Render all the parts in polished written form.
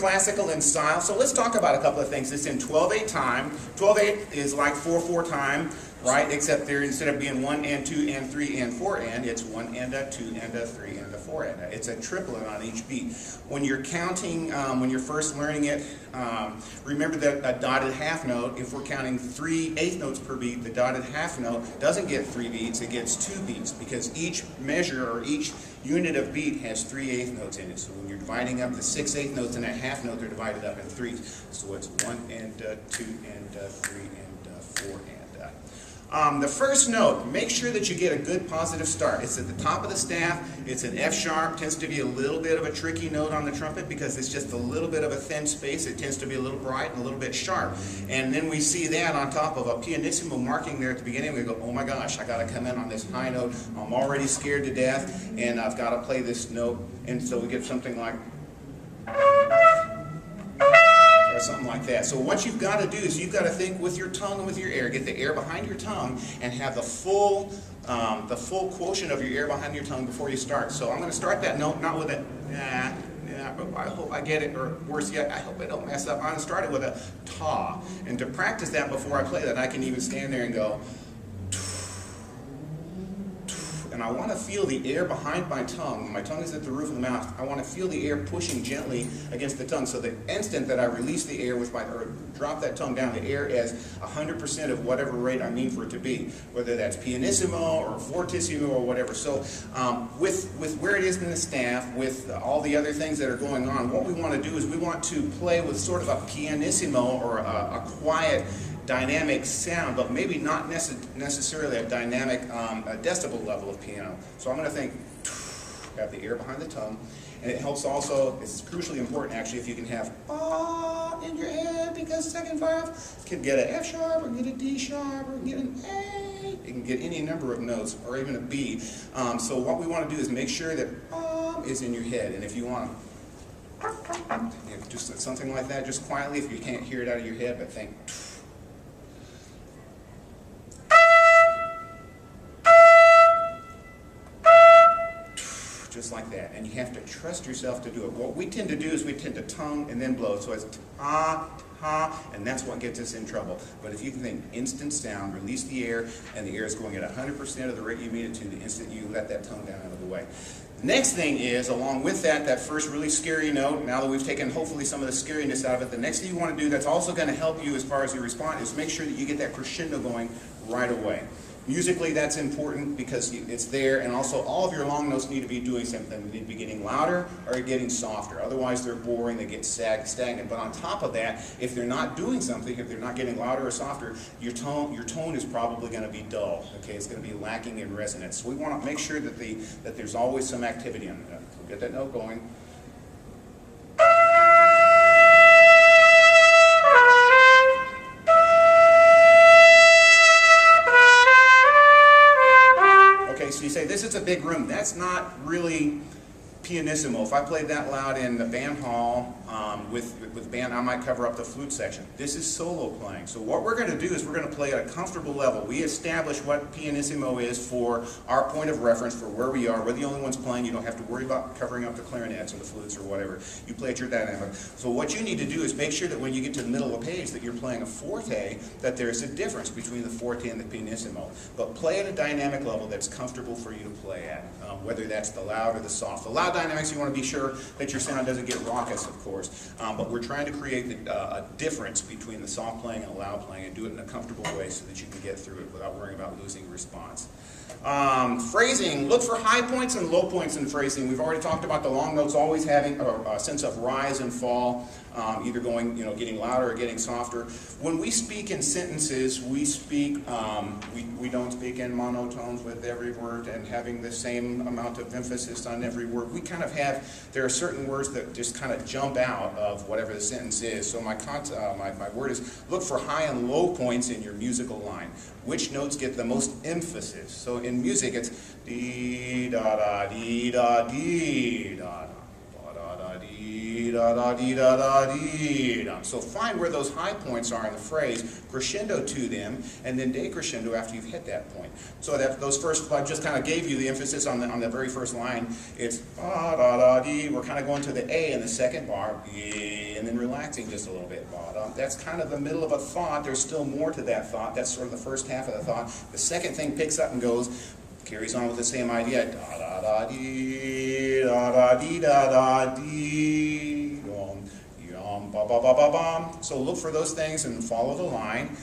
classical in style. So let's talk about a couple of things. It's in 12/8 time. 12/8 is like 4/4 time, right? Except there, instead of being 1 and 2 and 3 and 4 and, it's 1 and a 2 and a 3 and a 4 and a. It's a triplet on each beat. When you're counting, when you're first learning it, remember that a dotted half note, if we're counting 3 eighth notes per beat, the dotted half note doesn't get 3 beats, it gets 2 beats, because each measure or each unit of beat has 3 eighth notes in it. So when you're dividing up the 6 eighth notes in a half note, they're divided up in 3s. So it's 1 and 2 and 3 and 4 and. The first note, make sure that you get a good positive start. It's at the top of the staff. It's an F sharp. Tends to be a little bit of a tricky note on the trumpet because it's just a little bit of a thin space. It tends to be a little bright and a little bit sharp. And then we see that on top of a pianissimo marking there at the beginning. We go, oh my gosh, I got to come in on this high note. I'm already scared to death, and I've got to play this note. And so we get something like, or something like that. So what you've got to do is you've got to think with your tongue and with your air. Get the air behind your tongue and have the full quotient of your air behind your tongue before you start. So I'm going to start that note not with a I hope I get it, or worse yet, I hope I don't mess up. I'm going to start it with a ta. And to practice that before I play that, I can even stand there and go, and I want to feel the air behind my tongue. When my tongue is at the roof of the mouth, I want to feel the air pushing gently against the tongue. So the instant that I release the air with my, or drop that tongue down, the air is 100% of whatever rate I mean for it to be, whether that's pianissimo or fortissimo or whatever. So with where it is in the staff, with all the other things that are going on, what we want to do is we want to play with sort of a pianissimo or a quiet, dynamic sound, but maybe not necessarily a dynamic a decibel level of piano. So I'm going to think, have the air behind the tongue, and it helps also, it's crucially important actually, if you can have in your head, because second five can get an F sharp, or get a D sharp, or get an A. It can get any number of notes, or even a B. So what we want to do is make sure that is in your head, and if you want just something like that, just quietly, if you can't hear it out of your head, but think. Just like that, and you have to trust yourself to do it. What we tend to do is we tend to tongue and then blow, so it's ta, ta, and that's what gets us in trouble. But if you can think instant sound, release the air, and the air is going at 100% of the rate you mean it to the instant you let that tongue down out of the way. The next thing is, along with that first really scary note, now that we've taken hopefully some of the scariness out of it, the next thing you want to do that's also going to help you as far as your response is make sure that you get that crescendo going right away. Musically, that's important because it's there, and also all of your long notes need to be doing something. They need to be getting louder or getting softer. Otherwise, they're boring, they get stagnant. But on top of that, if they're not doing something, if they're not getting louder or softer, your tone is probably going to be dull. Okay, it's going to be lacking in resonance. So we want to make sure that there's always some activity on it. So get that note going. So you say, this is a big room. That's not really pianissimo. If I played that loud in the band hall with band, I might cover up the flute section. This is solo playing. So what we're going to do is we're going to play at a comfortable level. We establish what pianissimo is for our point of reference for where we are. We're the only ones playing. You don't have to worry about covering up the clarinets or the flutes or whatever. You play at your dynamic. So what you need to do is make sure that when you get to the middle of the page that you're playing a forte, that there's a difference between the forte and the pianissimo. But play at a dynamic level that's comfortable for you to play at, whether that's the loud or the soft. The loud dynamics, you want to be sure that your sound doesn't get raucous, of course, but we're trying to create a difference between the soft playing and the loud playing and do it in a comfortable way so that you can get through it without worrying about losing response. Phrasing, look for high points and low points in phrasing. We've already talked about the long notes always having a sense of rise and fall, either going, getting louder or getting softer. When we speak in sentences, we speak, we don't speak in monotones with every word and having the same amount of emphasis on every word. We kind of have, there are certain words that just kind of jump out of whatever the sentence is. So my word is, look for high and low points in your musical line. Which notes get the most emphasis? So in music, it's dee da da dee da dee da da da da dee da da dee da da dee da. So find where those high points are in the phrase, crescendo to them, and then decrescendo after you've hit that point. So that those first, I just kind of gave you the emphasis on the very first line. It's da da da dee. We're kind of going to the A in the second bar, and then relaxing just a little bit. That's kind of the middle of a thought. There's still more to that thought. That's sort of the first half of the thought. The second thing picks up and goes, carries on with the same idea. Da da da dee, da da dee da da dee, yum, ba ba ba ba bum. So look for those things and follow the line.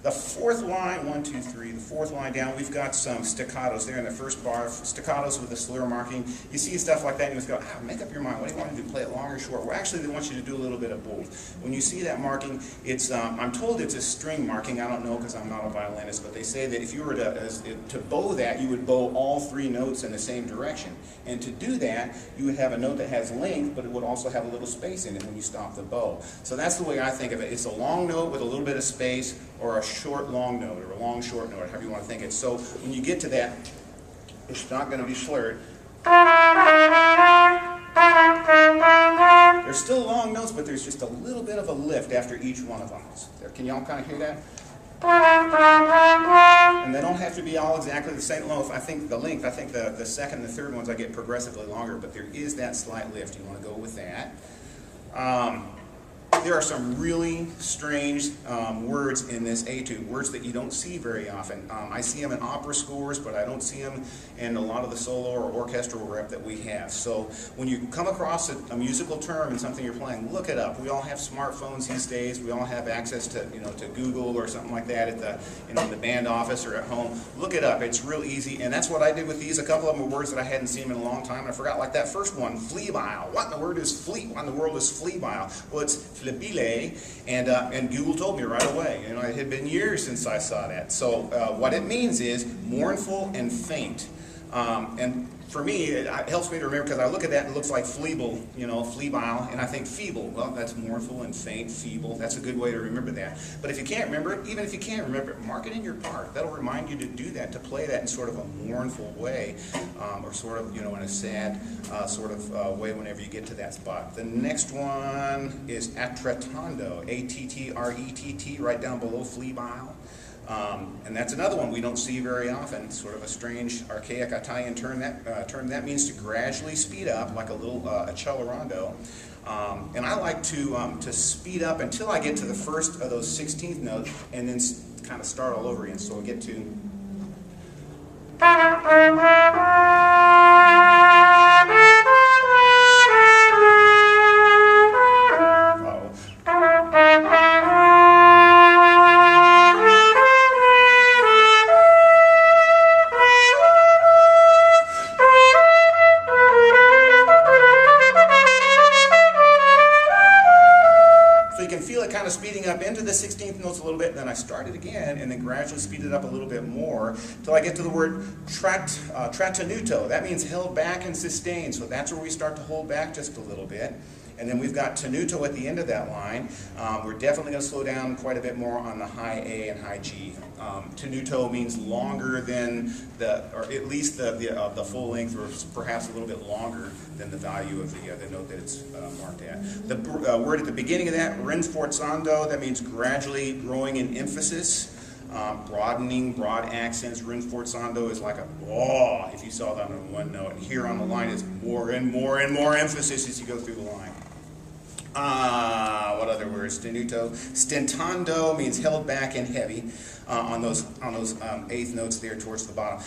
The fourth line, 1, 2, 3, the fourth line down, we've got some staccatos there in the first bar, staccatos with the slur marking. You see stuff like that and you just go, make up your mind, what do you want to do, play it long or short? Well, actually, they want you to do a little bit of both. When you see that marking, it's, I'm told it's a string marking, I don't know because I'm not a violinist, but they say that if you were to bow that, you would bow all 3 notes in the same direction. And to do that, you would have a note that has length, but it would also have a little space in it when you stop the bow. So that's the way I think of it. It's a long note with a little bit of space, or a short long note, or a long short note, however you want to think it. So when you get to that, it's not going to be slurred. There's still long notes, but there's just a little bit of a lift after each one of them. Can y'all kind of hear that? And they don't have to be all exactly the same length. I think the second and the third ones I get progressively longer, but there is that slight lift. You want to go with that. There are some really strange words in this etude, words that you don't see very often. I see them in opera scores, but I don't see them in a lot of the solo or orchestral rep that we have. So when you come across a musical term in something you're playing, look it up. We all have smartphones these days. We all have access to to Google or something like that at the in the band office or at home. Look it up. It's real easy, and that's what I did with these. A couple of them were words that I hadn't seen in a long time. I forgot, like that first one, fleabile. What in the world is fleabile? Well, it's flebile, and Google told me right away. It had been years since I saw that. So what it means is mournful and faint. And for me, it helps me to remember, because I look at that and it looks like fleeble, fleabile, and I think feeble. Well, that's mournful and faint, feeble. That's a good way to remember that. But if you can't remember it, even if you can't remember it, mark it in your part. That'll remind you to do that, to play that in sort of a mournful way, or sort of, in a sad sort of way whenever you get to that spot. The next one is attrettando, A-T-T-R-E-T-T, right down below fleabile. And that's another one we don't see very often. It's sort of a strange, archaic Italian term. That means to gradually speed up, like a little accelerando. And I like to speed up until I get to the first of those 16th notes, and then kind of start all over again. So we'll get to. Speeding up into the 16th notes a little bit, then I start it again, and then gradually speed it up a little bit more until I get to the word trattenuto. That means held back and sustained, so that's where we start to hold back just a little bit. And then we've got tenuto at the end of that line. We're definitely going to slow down quite a bit more on the high A and high G. Tenuto means longer than or at least the full length, or perhaps a little bit longer than the value of the note that it's marked at. The word at the beginning of that, rinforzando, that means gradually growing in emphasis. Broadening, broad accents. Rinforzando is like a if you saw that on one note. And here on the line is more and more and more emphasis as you go through the line. What other words? Tenuto. Stentando means held back and heavy on those eighth notes there towards the bottom.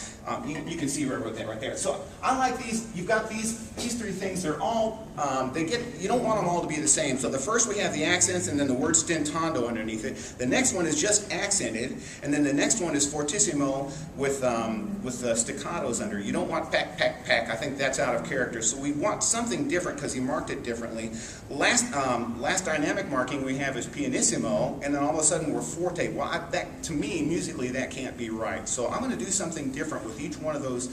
You can see where I wrote that right there. So I like these. You've got these three things. They're all you don't want them all to be the same. So the first we have the accents, and then the word stentando underneath it. The next one is just accented, and then the next one is fortissimo with staccatos under. You don't want pack, pack, pack. I think that's out of character. So we want something different because he marked it differently. Last dynamic marking we have is pianissimo, and then all of a sudden we're forte. Well, that to me musically that can't be right. So I'm going to do something different with each one of those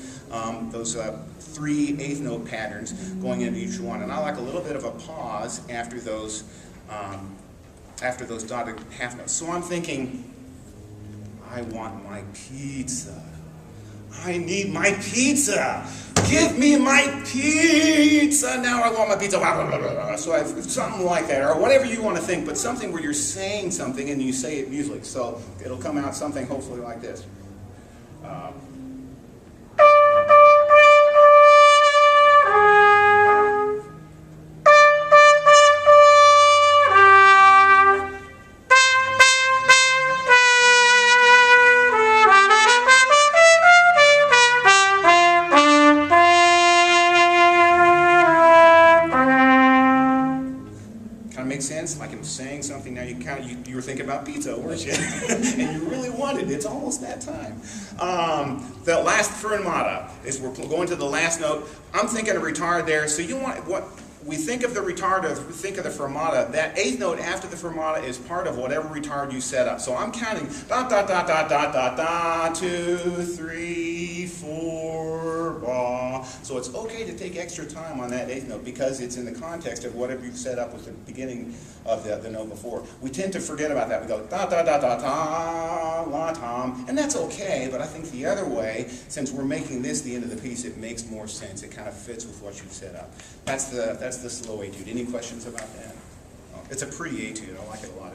3 eighth note patterns going into each one, and I like a little bit of a pause after those dotted half notes. So I'm thinking, I want my pizza. I need my pizza. Give me my pizza. Now I want my pizza. So I've something like that, or whatever you want to think, but something where you're saying something and you say it musically. So it'll come out something hopefully like this. Make sense? Like I'm saying something now. You were thinking about pizza, weren't you? And you really wanted it. It's almost that time. The last fermata is we're going to the last note. I'm thinking a retard there. So you want what we think of the retard, think of the fermata. That eighth note after the fermata is part of whatever retard you set up. So I'm counting da da da da da da da 2, 3, 4, ba. So it's okay to take extra time on that eighth note because it's in the context of whatever you've set up with the beginning of the note before. We tend to forget about that. We go da da da da da la tom, and that's okay. But I think the other way, since we're making this the end of the piece, it makes more sense. It kind of fits with what you've set up. That's the slow etude. Any questions about that? Oh, it's a pretty etude. I like it a lot.